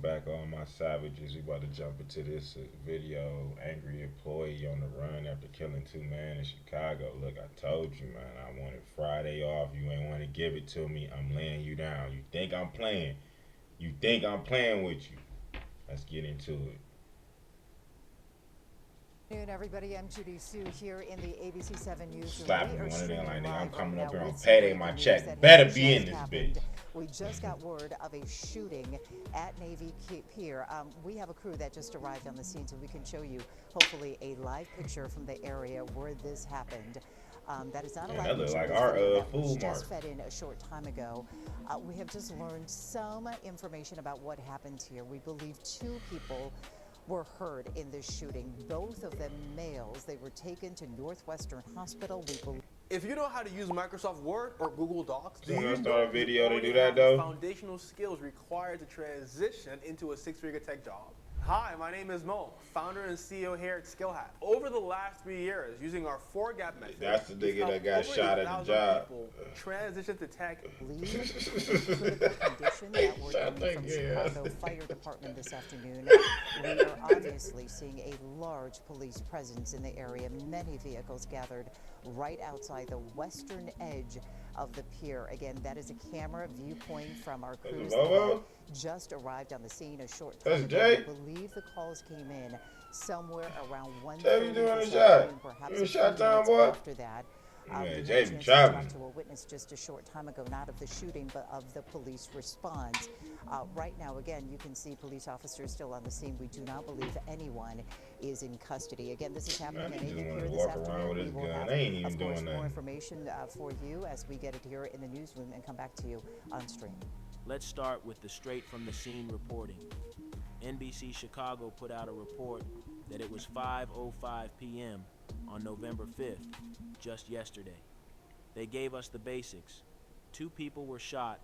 back, all my savages. We about to jump into this video. Angry employee on the run after killing two men in Chicago. Look, I told you, man, I wanted Friday off. You ain't want to give it to me. I'm laying you down. You think I'm playing? You think I'm playing with you? Let's get into it. Good afternoon, everybody. I'm Judy Sue here in the ABC7 News. Slap me one of them like, nigga, I'm coming up here on payday. My check better be in this bitch. We just got word of a shooting at Navy Pier. We have a crew that just arrived on the scene, so we can show you, hopefully, a live picture from the area where this happened. That is not a live that look picture. like our food just mart. fed in a short time ago. We have just learned some information about what happened here. We believe two people were hurt in this shooting. Both of them males. They were taken to Northwestern Hospital. If you know how to use Microsoft Word or Google Docs, So you start a video to do that though? Foundational skills required to transition into a six-figure tech job. Hi, my name is Mo, founder and CEO here at SkillHat. Over the last 3 years, using our 4-gap method, That's the nigga that got shot at the job. Transition to tech. Critical condition that we're getting from Chicago Fire Department this afternoon. We are obviously seeing a large police presence in the area. Many vehicles gathered right outside the western edge of the pier. Again, that is a camera viewpoint from our crews that just arrived on the scene a short time ago. I believe the calls came in somewhere around 1:30 this afternoon, perhaps a few minutes after that. Jay be traveling. To a witness just a short time ago, not of the shooting, but of the police response. Right now, again, you can see police officers still on the scene. We do not believe anyone is in custody. Again, this is happening at Navy Pier this afternoon. We will have, of course, more information for you as we get it here in the newsroom and come back to you on stream. Let's start with the straight from the scene reporting. NBC Chicago put out a report that it was 5:05 p.m. on November 5th, just yesterday. They gave us the basics. Two people were shot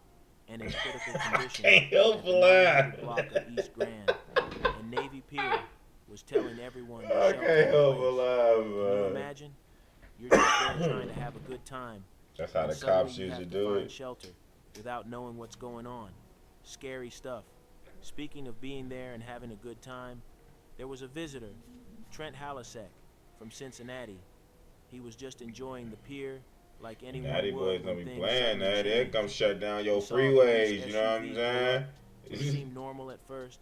and in critical condition at the 900 block of East Grand, and Navy Pier was telling everyone to shelter in place. Can you imagine? You're just there trying to have a good time. That's how and the suddenly cops you usually have to do find it. shelter without knowing what's going on. Scary stuff. Speaking of being there and having a good time, there was a visitor, Trent Halasek, from Cincinnati. He was just enjoying the pier like anyone Natty would boys don't when be things playing suddenly that. They change. come shut down your He saw a freeways, police you know what I'm SUV saying? pull up. It seemed normal at first,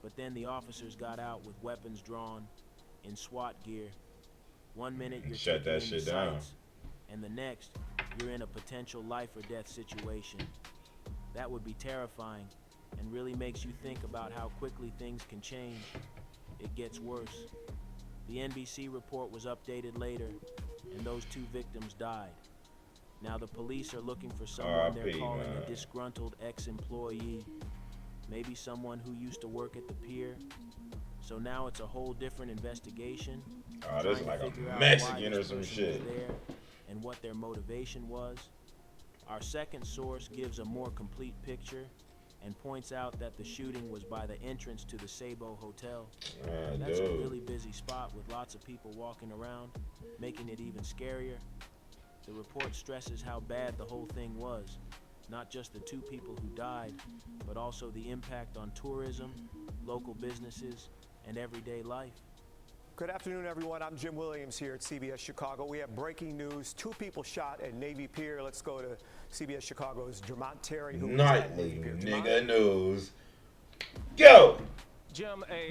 but then the officers got out with weapons drawn in SWAT gear. 1 minute you're Shut taking that in shit the down. sights, and the next you're in a potential life or death situation. That would be terrifying and really makes you think about how quickly things can change. It gets worse. The NBC report was updated later, and those two victims died. Now the police are looking for someone they're calling a disgruntled ex-employee, maybe someone who used to work at the pier. So now it's a whole different investigation. Oh, this is trying to like figure a out Mexican why or this some person shit. was there and what their motivation was. Our second source gives a more complete picture and points out that the shooting was by the entrance to the Sabo Hotel. That's a really busy spot with lots of people walking around, making it even scarier. The report stresses how bad the whole thing was, not just the two people who died, but also the impact on tourism, local businesses, and everyday life. Good afternoon, everyone. I'm Jim Williams here at CBS Chicago. We have breaking news. Two people shot at Navy Pier. Let's go to CBS Chicago's Jermont Terry, who was at Navy Nightly Pier. nigga news. Go! Jim, here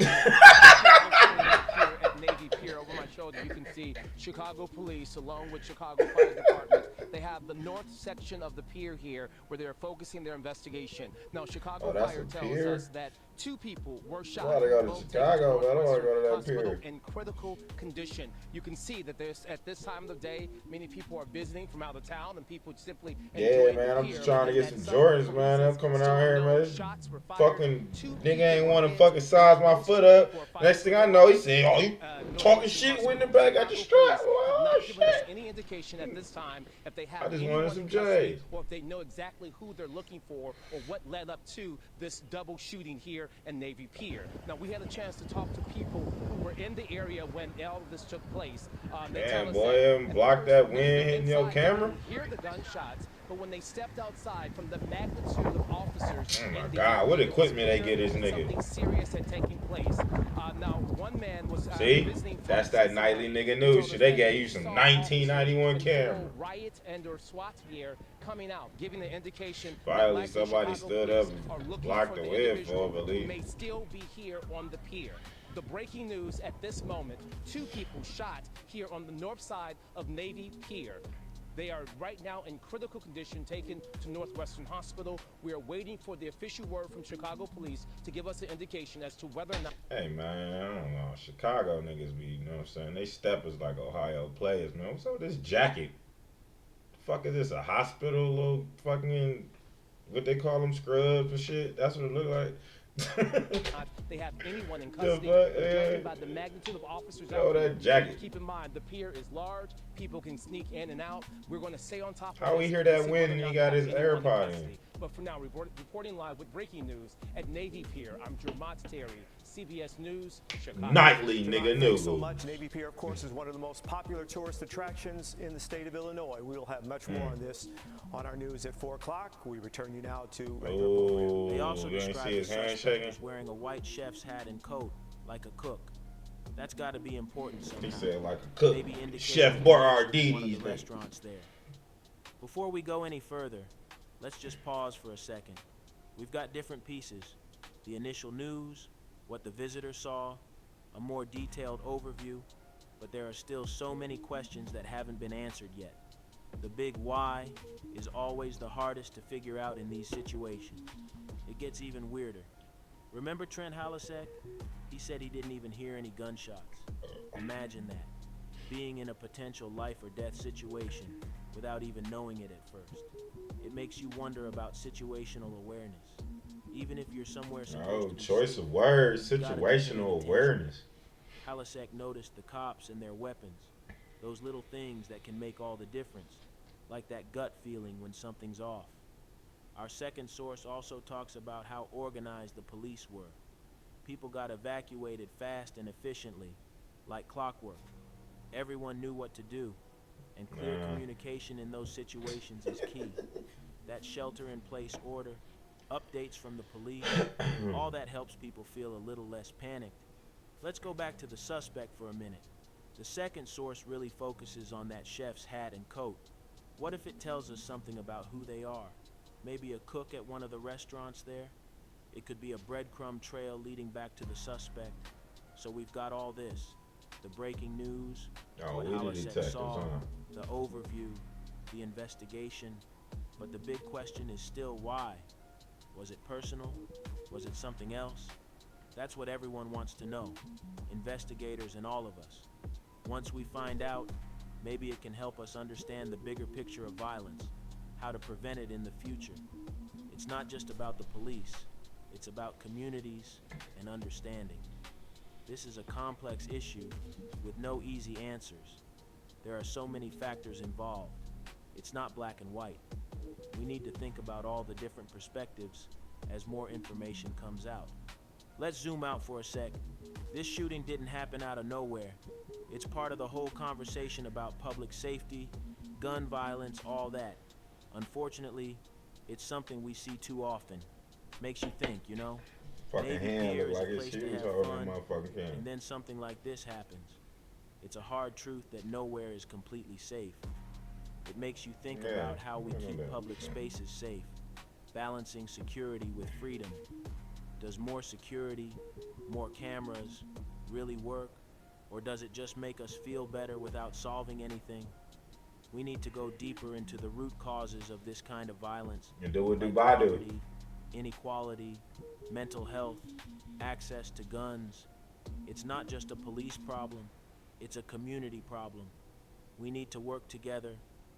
at Navy Pier, over my shoulder, you can see Chicago Police along with Chicago Fire Department. They have the north section of the pier here where they're focusing their investigation. Now, Chicago Fire tells us that two people were shot. I gotta go to Chicago, but I don't want to go to that Hospital pier. in critical condition. You can see that there's at this time of the day, many people are visiting from out of town, and people simply enjoying man, the I'm pier, just trying to get and some that Jordans, man. I'm reasons coming still out here, no man. shots were fired. Fucking Two nigga ain't people want to were fucking hit. size my foot up. Those Next thing I know, he said, "Oh, you talking shit with in the back at the strap." Wow. not giving us any indication at this time if they have I just anyone wanted some in custody J's. or if they know exactly who they're looking for or what led up to this double shooting here in Navy Pier. Now, we had a chance to talk to people who were in the area when all of this took place. They tell Man, us boy, that them block that wind hitting your inside, they camera. didn't hear the gunshots, but when they stepped outside from the magnitude of officers Oh my in the God, what area, it was equipment they clear get this something nigga? serious had taken place. Now, one man was See, visiting from that's that nightly Cincinnati. nigga He news told shit. us They that gave he you some saw 1991 officers in camera. full riot and or SWAT gear coming out, giving the indication Finally, that likely somebody Chicago stood police up are and looking blocked for the the way individual for who belief. may still be here on the pier. The breaking news at this moment, 2 people shot here on the north side of Navy Pier. They are right now in critical condition, taken to Northwestern Hospital. We are waiting for the official word from Chicago police to give us an indication as to whether or not. Hey man, I don't know. Chicago niggas be, you know what I'm saying? They steppers like Ohio players, man. What's up with this jacket? The fuck is this? A hospital little fucking, what they call them, scrubs and shit? That's what it look like. They have anyone in The custody, fuck, but yeah. judging by the magnitude of officers Oh, out that here, jacket. keep in mind the pier is large. People can sneak in and out. We're going to stay on top of How we this hear and that see wind whether and or he not got they his have anyone in AirPod in? custody. But for now, reporting live with breaking news at Navy Pier, I'm Jermont Terry, CBS News, Chicago. Nightly, Jermont, nigga, thanks so new. much. Navy Pier, of course, is one of the most popular tourist attractions in the state of Illinois. We will have much more on this on our news at 4 o'clock. We return you now to regular programming. They also Oh, you ain't described see the his hand suspect shaking? as wearing a white chef's hat and coat, like a cook. That's got to be important somehow. He said like a cook. Maybe indicate Chef the nature of one of Boyardidi's the nigga. restaurants there. Before we go any further, let's just pause for a second. We've got different pieces. The initial news, what the visitor saw, a more detailed overview, but there are still so many questions that haven't been answered yet. The big why is always the hardest to figure out in these situations. It gets even weirder. Remember Trent Halasek? He said he didn't even hear any gunshots. Imagine that, being in a potential life or death situation without even knowing it at first. It makes you wonder about situational awareness. Even if you're somewhere supposed Oh, to be choice safe, of words, you gotta be paying situational attention. awareness. Halasek noticed the cops and their weapons, those little things that can make all the difference, like that gut feeling when something's off. Our second source also talks about how organized the police were. People got evacuated fast and efficiently, like clockwork. Everyone knew what to do, and clear communication in those situations is key. That shelter-in-place order, updates from the police, all that helps people feel a little less panicked. Let's go back to the suspect for a minute. The second source really focuses on that chef's hat and coat. What if it tells us something about who they are? Maybe a cook at one of the restaurants there? It could be a breadcrumb trail leading back to the suspect. So we've got all this. The breaking news, Oh, what we the Halasek detectives, saw, huh? the overview, the investigation. But the big question is still why? Was it personal? Was it something else? That's what everyone wants to know, investigators and all of us. Once we find out, maybe it can help us understand the bigger picture of violence, how to prevent it in the future. It's not just about the police, it's about communities and understanding. This is a complex issue with no easy answers. There are so many factors involved. It's not black and white. We need to think about all the different perspectives as more information comes out. Let's zoom out for a sec. This shooting didn't happen out of nowhere. It's part of the whole conversation about public safety, gun violence, all that. Unfortunately, it's something we see too often. Makes you think, you know? Fucking Navy hand Pier look is a like his place to shoes have holding fun, the motherfucking and camera. then something like this happens. It's a hard truth that nowhere is completely safe. It makes you think Yeah, about how we I know keep that. public spaces safe, balancing security with freedom. Does more security, more cameras really work? Or does it just make us feel better without solving anything? We need to go deeper into the root causes of this kind of violence. And do what like Dubai do. poverty, inequality, mental health, access to guns. It's not just a police problem, it's a community problem. We need to work together,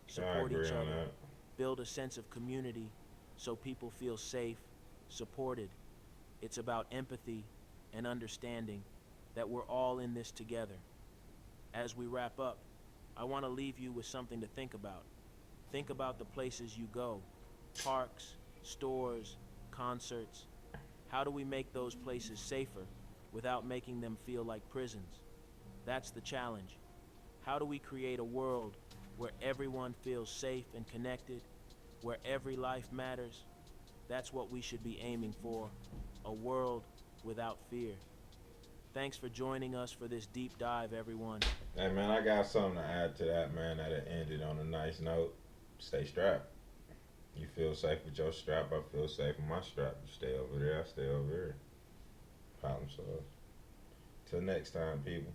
support agree each on other, that. build a sense of community so people feel safe, supported. It's about empathy and understanding that we're all in this together. As we wrap up, I want to leave you with something to think about. Think about the places you go. Parks, stores, concerts. How do we make those places safer without making them feel like prisons? That's the challenge. How do we create a world where everyone feels safe and connected, where every life matters? That's what we should be aiming for, a world without fear. Thanks for joining us for this deep dive, everyone. Hey man, I got something to add to that, man, that it ended on a nice note. Stay strapped. You feel safe with your strap, I feel safe with my strap. You stay over there, I stay over here. Problem solved. Till next time, people.